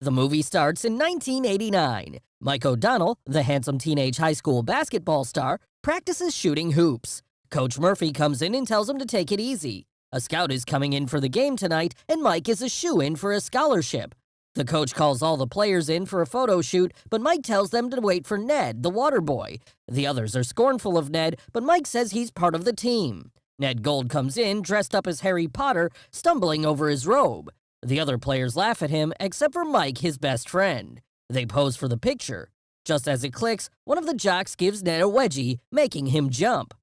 The movie starts in 1989. Mike O'Donnell, the handsome teenage high school basketball star, practices shooting hoops. Coach Murphy comes in and tells him to take it easy. A scout is coming in for the game tonight, and Mike is a shoo-in for a scholarship. The coach calls all the players in for a photo shoot, but Mike tells them to wait for Ned, the water boy. The others are scornful of Ned, but Mike says he's part of the team. Ned Gold comes in, dressed up as Harry Potter, stumbling over his robe. The other players laugh at him, except for Mike, his best friend. They pose for the picture. Just as it clicks, one of the jocks gives Ned a wedgie, making him jump.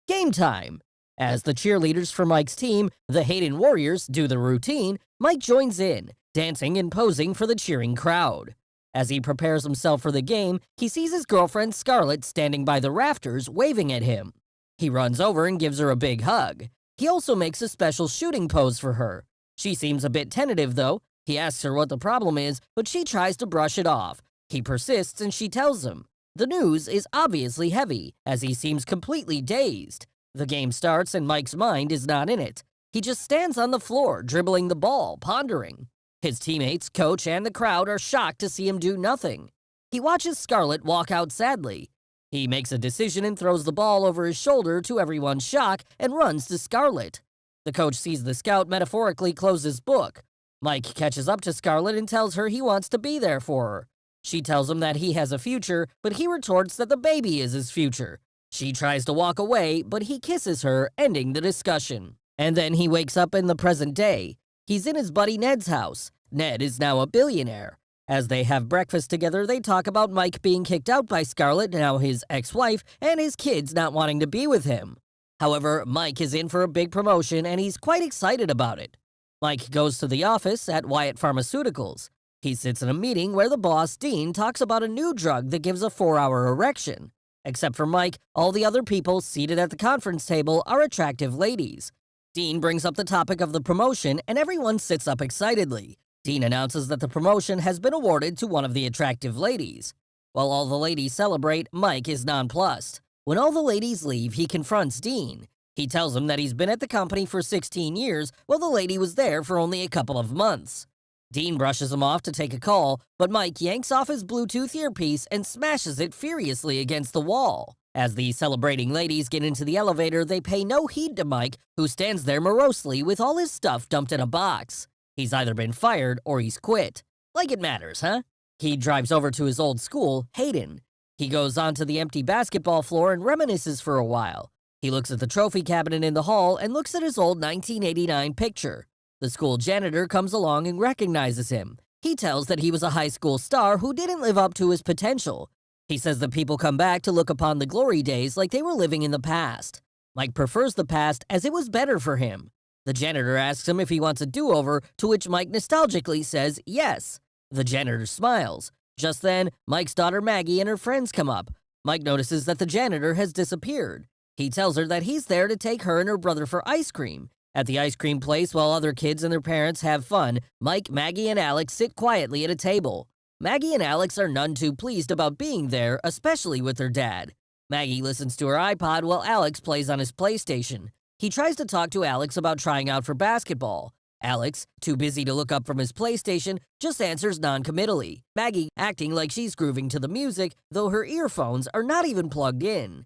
Game time! As the cheerleaders for Mike's team, the Hayden Warriors, do the routine, Mike joins in, dancing and posing for the cheering crowd. As he prepares himself for the game, he sees his girlfriend Scarlett standing by the rafters, waving at him. He runs over and gives her a big hug. He also makes a special shooting pose for her. She seems a bit tentative, though. He asks her what the problem is, but she tries to brush it off. He persists and she tells him. The news is obviously heavy, as he seems completely dazed. The game starts and Mike's mind is not in it. He just stands on the floor, dribbling the ball, pondering. His teammates, coach, and the crowd are shocked to see him do nothing. He watches Scarlett walk out sadly. He makes a decision and throws the ball over his shoulder to everyone's shock and runs to Scarlett. The coach sees the scout metaphorically close his book. Mike catches up to Scarlett and tells her he wants to be there for her. She tells him that he has a future, but he retorts that the baby is his future. She tries to walk away, but he kisses her, ending the discussion. And then he wakes up in the present day. He's in his buddy Ned's house. Ned is now a billionaire. As they have breakfast together, they talk about Mike being kicked out by Scarlett, now his ex-wife, and his kids not wanting to be with him. However, Mike is in for a big promotion and he's quite excited about it. Mike goes to the office at Wyatt Pharmaceuticals. He sits in a meeting where the boss, Dean, talks about a new drug that gives a 4-hour erection. Except for Mike, all the other people seated at the conference table are attractive ladies. Dean brings up the topic of the promotion and everyone sits up excitedly. Dean announces that the promotion has been awarded to one of the attractive ladies. While all the ladies celebrate, Mike is nonplussed. When all the ladies leave, he confronts Dean. He tells him that he's been at the company for 16 years, while the lady was there for only a couple of months. Dean brushes him off to take a call, but Mike yanks off his Bluetooth earpiece and smashes it furiously against the wall. As the celebrating ladies get into the elevator, they pay no heed to Mike, who stands there morosely with all his stuff dumped in a box. He's either been fired or he's quit. Like it matters, huh? He drives over to his old school, Hayden. He goes onto the empty basketball floor and reminisces for a while. He looks at the trophy cabinet in the hall and looks at his old 1989 picture. The school janitor comes along and recognizes him. He tells that he was a high school star who didn't live up to his potential. He says that people come back to look upon the glory days like they were living in the past. Mike prefers the past as it was better for him. The janitor asks him if he wants a do-over, to which Mike nostalgically says yes. The janitor smiles. Just then, Mike's daughter Maggie and her friends come up. Mike notices that the janitor has disappeared. He tells her that he's there to take her and her brother for ice cream. At the ice cream place, while other kids and their parents have fun, Mike, Maggie, and Alex sit quietly at a table. Maggie and Alex are none too pleased about being there, especially with their dad. Maggie listens to her iPod while Alex plays on his PlayStation. He tries to talk to Alex about trying out for basketball. Alex, too busy to look up from his PlayStation, just answers non-committally. Maggie acting like she's grooving to the music, though her earphones are not even plugged in.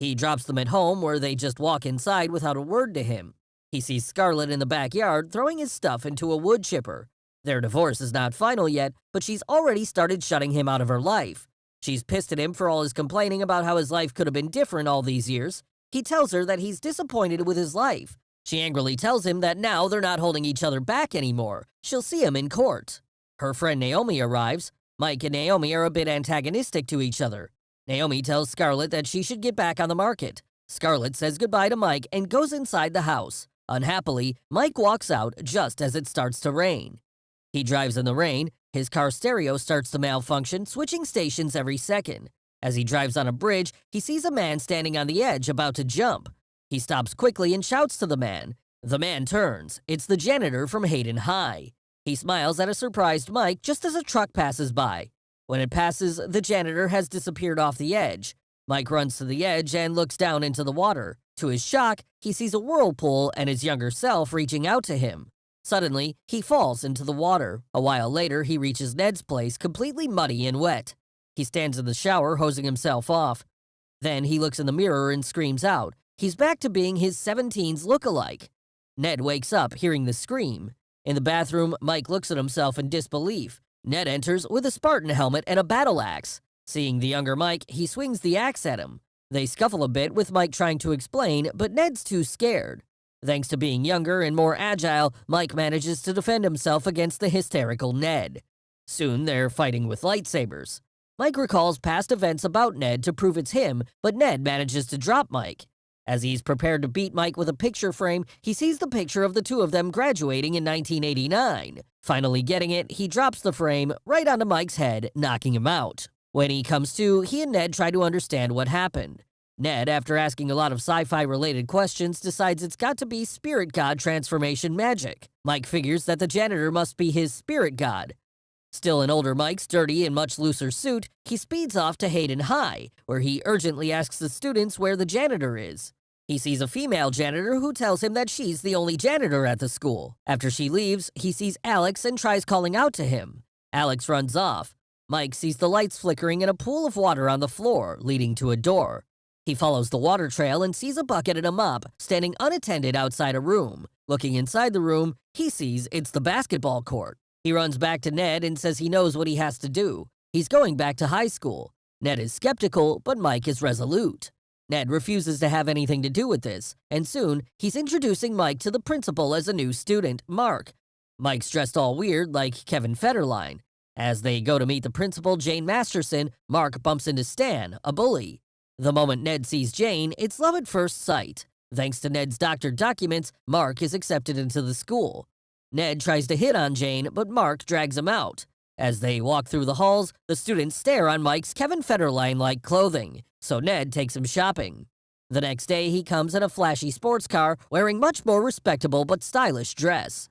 He drops them at home, where they just walk inside without a word to him. He sees Scarlett in the backyard throwing his stuff into a wood chipper. Their divorce is not final yet, but she's already started shutting him out of her life. She's pissed at him for all his complaining about how his life could have been different all these years. He tells her that he's disappointed with his life. She angrily tells him that now they're not holding each other back anymore. She'll see him in court. Her friend Naomi arrives. Mike and Naomi are a bit antagonistic to each other. Naomi tells Scarlett that she should get back on the market. Scarlett says goodbye to Mike and goes inside the house. Unhappily, Mike walks out just as it starts to rain. He drives in the rain. His car stereo starts to malfunction, switching stations every second. As he drives on a bridge, he sees a man standing on the edge about to jump. He stops quickly and shouts to the man. The man turns. It's the janitor from Hayden High. He smiles at a surprised Mike just as a truck passes by. When it passes, the janitor has disappeared off the edge. Mike runs to the edge and looks down into the water. To his shock, he sees a whirlpool and his younger self reaching out to him. Suddenly, he falls into the water. A while later, he reaches Ned's place completely muddy and wet. He stands in the shower, hosing himself off. Then he looks in the mirror and screams out. He's back to being his 17's look-alike. Ned wakes up, hearing the scream. In the bathroom, Mike looks at himself in disbelief. Ned enters with a Spartan helmet and a battle axe. Seeing the younger Mike, he swings the axe at him. They scuffle a bit, with Mike trying to explain, but Ned's too scared. Thanks to being younger and more agile, Mike manages to defend himself against the hysterical Ned. Soon, they're fighting with lightsabers. Mike recalls past events about Ned to prove it's him, but Ned manages to drop Mike. As he's prepared to beat Mike with a picture frame, he sees the picture of the two of them graduating in 1989. Finally getting it, he drops the frame right onto Mike's head, knocking him out. When he comes to, he and Ned try to understand what happened. Ned, after asking a lot of sci-fi related questions, decides it's got to be spirit god transformation magic. Mike figures that the janitor must be his spirit god. Still in older Mike's dirty and much looser suit, he speeds off to Hayden High, where he urgently asks the students where the janitor is. He sees a female janitor who tells him that she's the only janitor at the school. After she leaves, he sees Alex and tries calling out to him. Alex runs off. Mike sees the lights flickering and a pool of water on the floor, leading to a door. He follows the water trail and sees a bucket and a mop standing unattended outside a room. Looking inside the room, he sees it's the basketball court. He runs back to Ned and says he knows what he has to do. He's going back to high school. Ned is skeptical, but Mike is resolute. Ned refuses to have anything to do with this, and soon he's introducing Mike to the principal as a new student, Mark. Mike's dressed all weird like Kevin Federline. As they go to meet the principal, Jane Masterson, Mark bumps into Stan, a bully. The moment Ned sees Jane, it's love at first sight. Thanks to Ned's doctored documents, Mark is accepted into the school. Ned tries to hit on Jane, but Mark drags him out. As they walk through the halls, the students stare on Mike's Kevin Federline-like clothing, so Ned takes him shopping. The next day, he comes in a flashy sports car, wearing much more respectable but stylish dress.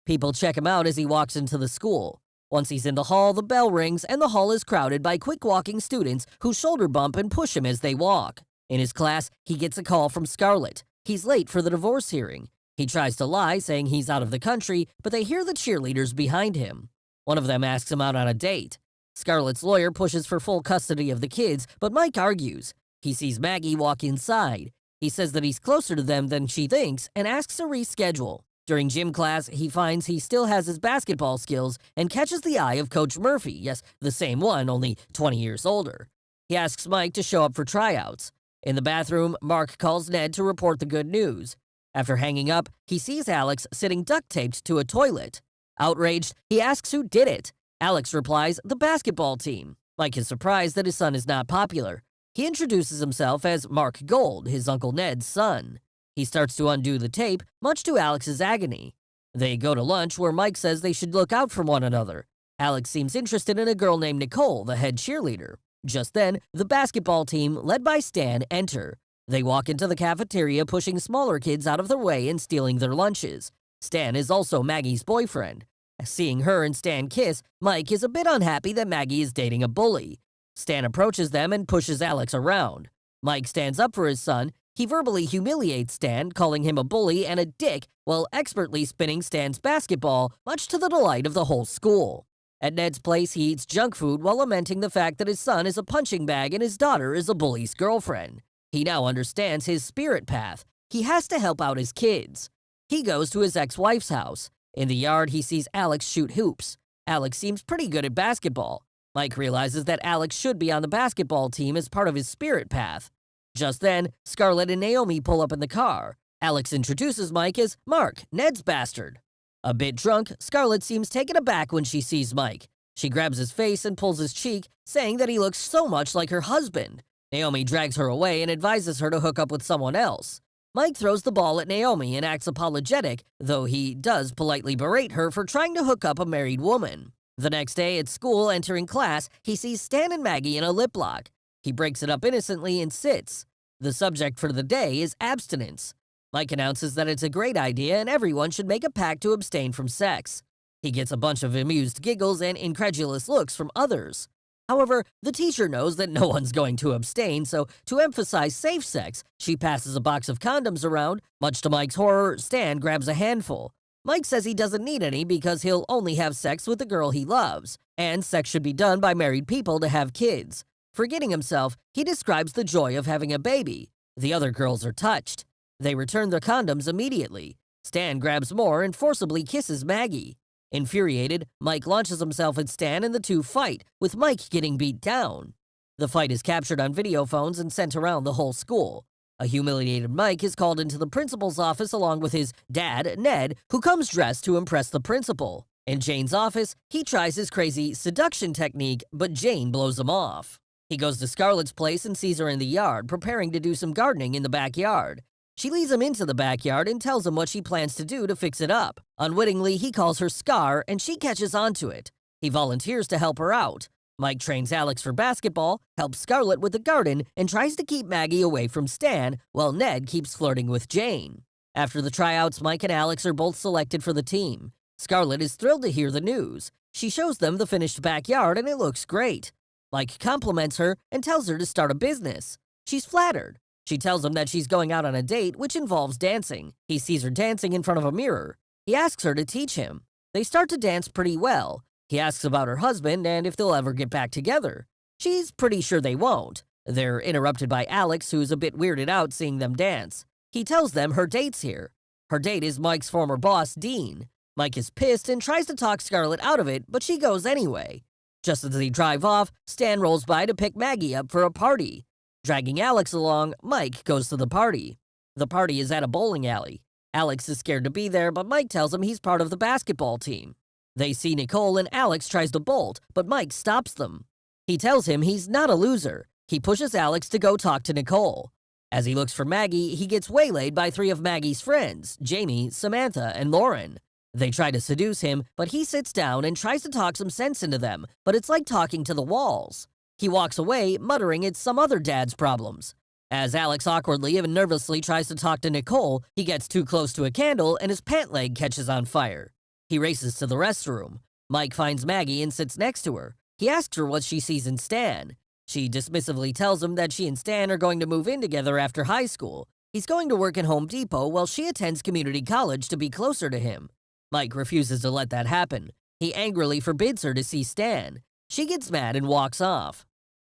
People check him out as he walks into the school. Once he's in the hall, the bell rings and the hall is crowded by quick-walking students who shoulder bump and push him as they walk. In his class, he gets a call from Scarlett. He's late for the divorce hearing. He tries to lie, saying he's out of the country, but they hear the cheerleaders behind him. One of them asks him out on a date. Scarlett's lawyer pushes for full custody of the kids, but Mike argues. He sees Maggie walk inside. He says that he's closer to them than she thinks and asks a reschedule. During gym class, he finds he still has his basketball skills and catches the eye of Coach Murphy, yes, the same one, only 20 years older. He asks Mike to show up for tryouts. In the bathroom, Mark calls Ned to report the good news. After hanging up, he sees Alex sitting duct-taped to a toilet. Outraged, he asks who did it. Alex replies, the basketball team. Mike is surprised that his son is not popular. He introduces himself as Mark Gold, his Uncle Ned's son. He starts to undo the tape, much to Alex's agony. They go to lunch, where Mike says they should look out for one another. Alex seems interested in a girl named Nicole, the head cheerleader. Just then, the basketball team, led by Stan, enter. They walk into the cafeteria, pushing smaller kids out of their way and stealing their lunches. Stan is also Maggie's boyfriend. Seeing her and Stan kiss, Mike is a bit unhappy that Maggie is dating a bully. Stan approaches them and pushes Alex around. Mike stands up for his son. He verbally humiliates Stan, calling him a bully and a dick, while expertly spinning Stan's basketball, much to the delight of the whole school. At Ned's place, he eats junk food while lamenting the fact that his son is a punching bag and his daughter is a bully's girlfriend. He now understands his spirit path. He has to help out his kids. He goes to his ex-wife's house. In the yard, he sees Alex shoot hoops. Alex seems pretty good at basketball. Mike realizes that Alex should be on the basketball team as part of his spirit path. Just then, Scarlett and Naomi pull up in the car. Alex introduces Mike as Mark, Ned's bastard. A bit drunk, Scarlett seems taken aback when she sees Mike. She grabs his face and pulls his cheek, saying that he looks so much like her husband. Naomi drags her away and advises her to hook up with someone else. Mike throws the ball at Naomi and acts apologetic, though he does politely berate her for trying to hook up a married woman. The next day at school, entering class, he sees Stan and Maggie in a lip lock. He breaks it up innocently and sits. The subject for the day is abstinence. Mike announces that it's a great idea and everyone should make a pact to abstain from sex. He gets a bunch of amused giggles and incredulous looks from others. However, the teacher knows that no one's going to abstain, so to emphasize safe sex, she passes a box of condoms around. Much to Mike's horror, Stan grabs a handful. Mike says he doesn't need any because he'll only have sex with the girl he loves, and sex should be done by married people to have kids. Forgetting himself, he describes the joy of having a baby. The other girls are touched. They return their condoms immediately. Stan grabs more and forcibly kisses Maggie. Infuriated, Mike launches himself at Stan and the two fight, with Mike getting beat down. The fight is captured on video phones and sent around the whole school. A humiliated Mike is called into the principal's office along with his dad, Ned, who comes dressed to impress the principal. In Jane's office, he tries his crazy seduction technique, but Jane blows him off. He goes to Scarlett's place and sees her in the yard, preparing to do some gardening in the backyard. She leads him into the backyard and tells him what she plans to do to fix it up. Unwittingly, he calls her Scar, and she catches onto it. He volunteers to help her out. Mike trains Alex for basketball, helps Scarlett with the garden, and tries to keep Maggie away from Stan, while Ned keeps flirting with Jane. After the tryouts, Mike and Alex are both selected for the team. Scarlett is thrilled to hear the news. She shows them the finished backyard, and it looks great. Mike compliments her and tells her to start a business. She's flattered. She tells him that she's going out on a date, which involves dancing. He sees her dancing in front of a mirror. He asks her to teach him. They start to dance pretty well. He asks about her husband and if they'll ever get back together. She's pretty sure they won't. They're interrupted by Alex, who's a bit weirded out seeing them dance. He tells them her date's here. Her date is Mike's former boss, Dean. Mike is pissed and tries to talk Scarlett out of it, but she goes anyway. Just as they drive off, Stan rolls by to pick Maggie up for a party. Dragging Alex along, Mike goes to the party. The party is at a bowling alley. Alex is scared to be there, but Mike tells him he's part of the basketball team. They see Nicole and Alex tries to bolt, but Mike stops them. He tells him he's not a loser. He pushes Alex to go talk to Nicole. As he looks for Maggie, he gets waylaid by three of Maggie's friends, Jamie, Samantha, and Lauren. They try to seduce him, but he sits down and tries to talk some sense into them, but it's like talking to the walls. He walks away, muttering it's some other dad's problems. As Alex awkwardly and nervously tries to talk to Nicole, he gets too close to a candle and his pant leg catches on fire. He races to the restroom. Mike finds Maggie and sits next to her. He asks her what she sees in Stan. She dismissively tells him that she and Stan are going to move in together after high school. He's going to work at Home Depot while she attends community college to be closer to him. Mike refuses to let that happen. He angrily forbids her to see Stan. She gets mad and walks off.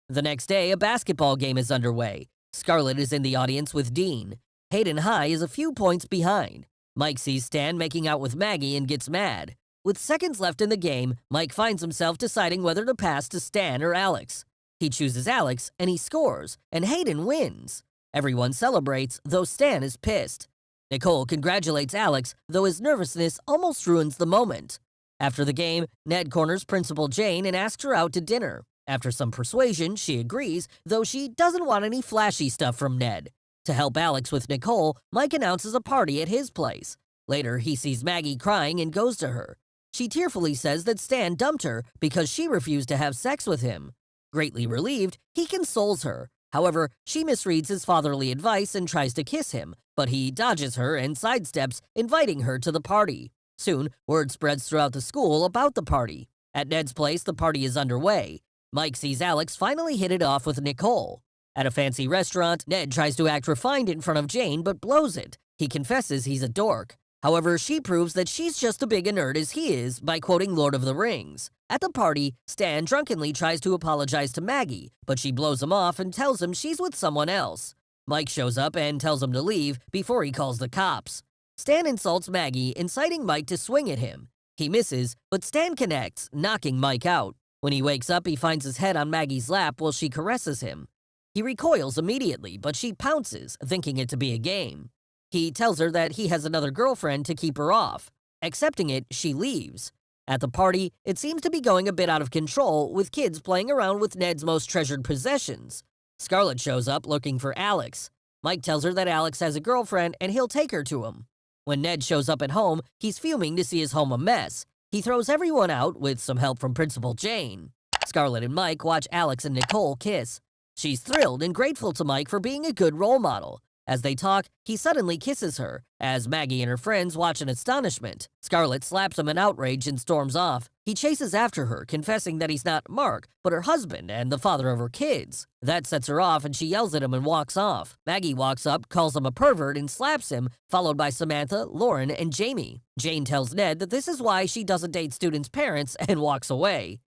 The next day, a basketball game is underway. Scarlett is in the audience with Dean. Hayden High is a few points behind. Mike sees Stan making out with Maggie and gets mad. With seconds left in the game, Mike finds himself deciding whether to pass to Stan or Alex. He chooses Alex, and he scores, and Hayden wins. Everyone celebrates, though Stan is pissed. Nicole congratulates Alex, though his nervousness almost ruins the moment. After the game, Ned corners Principal Jane and asks her out to dinner. After some persuasion, she agrees, though she doesn't want any flashy stuff from Ned. To help Alex with Nicole, Mike announces a party at his place. Later, he sees Maggie crying and goes to her. She tearfully says that Stan dumped her because she refused to have sex with him. Greatly relieved, he consoles her. However, she misreads his fatherly advice and tries to kiss him, but he dodges her and sidesteps, inviting her to the party. Soon, word spreads throughout the school about the party. At Ned's place, the party is underway. Mike sees Alex finally hit it off with Nicole. At a fancy restaurant, Ned tries to act refined in front of Jane but blows it. He confesses he's a dork. However, she proves that she's just as big a nerd as he is by quoting Lord of the Rings. At the party, Stan drunkenly tries to apologize to Maggie, but she blows him off and tells him she's with someone else. Mike shows up and tells him to leave before he calls the cops. Stan insults Maggie, inciting Mike to swing at him. He misses, but Stan connects, knocking Mike out. When he wakes up, he finds his head on Maggie's lap while she caresses him. He recoils immediately, but she pounces, thinking it to be a game. He tells her that he has another girlfriend to keep her off. Accepting it, she leaves. At the party, it seems to be going a bit out of control, with kids playing around with Ned's most treasured possessions. Scarlett shows up looking for Alex. Mike tells her that Alex has a girlfriend and he'll take her to him. When Ned shows up at home, he's fuming to see his home a mess. He throws everyone out with some help from Principal Jane. Scarlett and Mike watch Alex and Nicole kiss. She's thrilled and grateful to Mike for being a good role model. As they talk, he suddenly kisses her, as Maggie and her friends watch in astonishment. Scarlett slaps him in outrage and storms off. He chases after her, confessing that he's not Mark, but her husband and the father of her kids. That sets her off and she yells at him and walks off. Maggie walks up, calls him a pervert, and slaps him, followed by Samantha, Lauren, and Jamie. Jane tells Ned that this is why she doesn't date students' parents and walks away.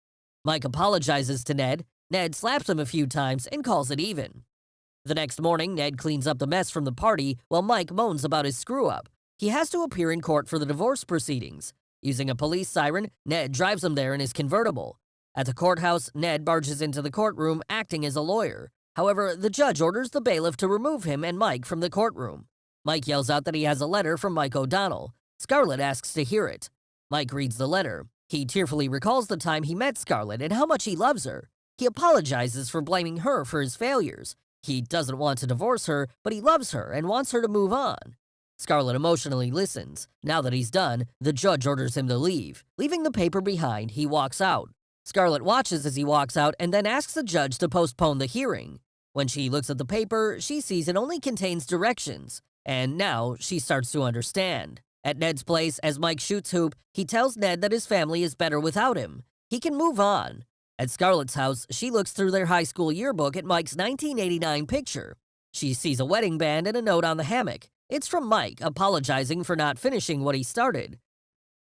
Mike apologizes to Ned. Ned slaps him a few times and calls it even. The next morning, Ned cleans up the mess from the party while Mike moans about his screw-up. He has to appear in court for the divorce proceedings. Using a police siren, Ned drives him there in his convertible. At the courthouse, Ned barges into the courtroom acting as a lawyer. However, the judge orders the bailiff to remove him and Mike from the courtroom. Mike yells out that he has a letter from Mike O'Donnell. Scarlett asks to hear it. Mike reads the letter. He tearfully recalls the time he met Scarlett and how much he loves her. He apologizes for blaming her for his failures. He doesn't want to divorce her, but he loves her and wants her to move on. Scarlett emotionally listens. Now that he's done, the judge orders him to leave. Leaving the paper behind, he walks out. Scarlett watches as he walks out and then asks the judge to postpone the hearing. When she looks at the paper, she sees it only contains directions, and now she starts to understand. At Ned's place, as Mike shoots hoop, he tells Ned that his family is better without him. He can move on. At Scarlett's house, she looks through their high school yearbook at Mike's 1989 picture. She sees a wedding band and a note on the hammock. It's from Mike, apologizing for not finishing what he started.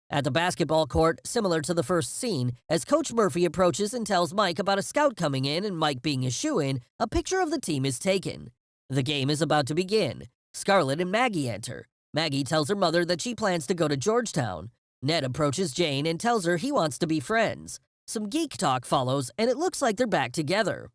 At the basketball court, similar to the first scene, as Coach Murphy approaches and tells Mike about a scout coming in and Mike being a shoo-in, a picture of the team is taken. The game is about to begin. Scarlett and Maggie enter. Maggie tells her mother that she plans to go to Georgetown. Ned approaches Jane and tells her he wants to be friends. Some geek talk follows, and it looks like they're back together.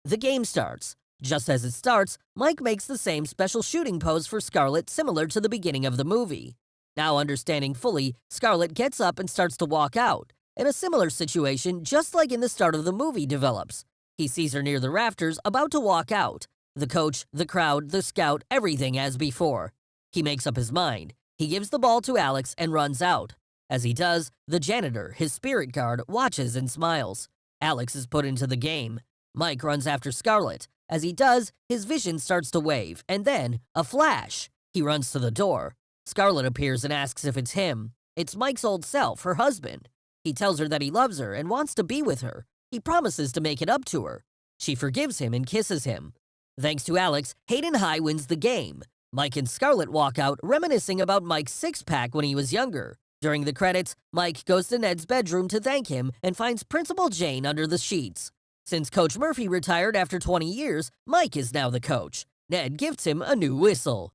The game starts. Just as it starts, Mike makes the same special shooting pose for Scarlett similar to the beginning of the movie. Now understanding fully, Scarlett gets up and starts to walk out, and a similar situation, just like in the start of the movie, develops. He sees her near the rafters, about to walk out. The coach, the crowd, the scout, everything as before. He makes up his mind. He gives the ball to Alex and runs out. As he does, the janitor, his spirit guard, watches and smiles. Alex is put into the game. Mike runs after Scarlett. As he does, his vision starts to wave, and then, a flash. He runs to the door. Scarlett appears and asks if it's him. It's Mike's old self, her husband. He tells her that he loves her and wants to be with her. He promises to make it up to her. She forgives him and kisses him. Thanks to Alex, Hayden High wins the game. Mike and Scarlett walk out, reminiscing about Mike's six-pack when he was younger. During the credits, Mike goes to Ned's bedroom to thank him and finds Principal Jane under the sheets. Since Coach Murphy retired after 20 years, Mike is now the coach. Ned gifts him a new whistle.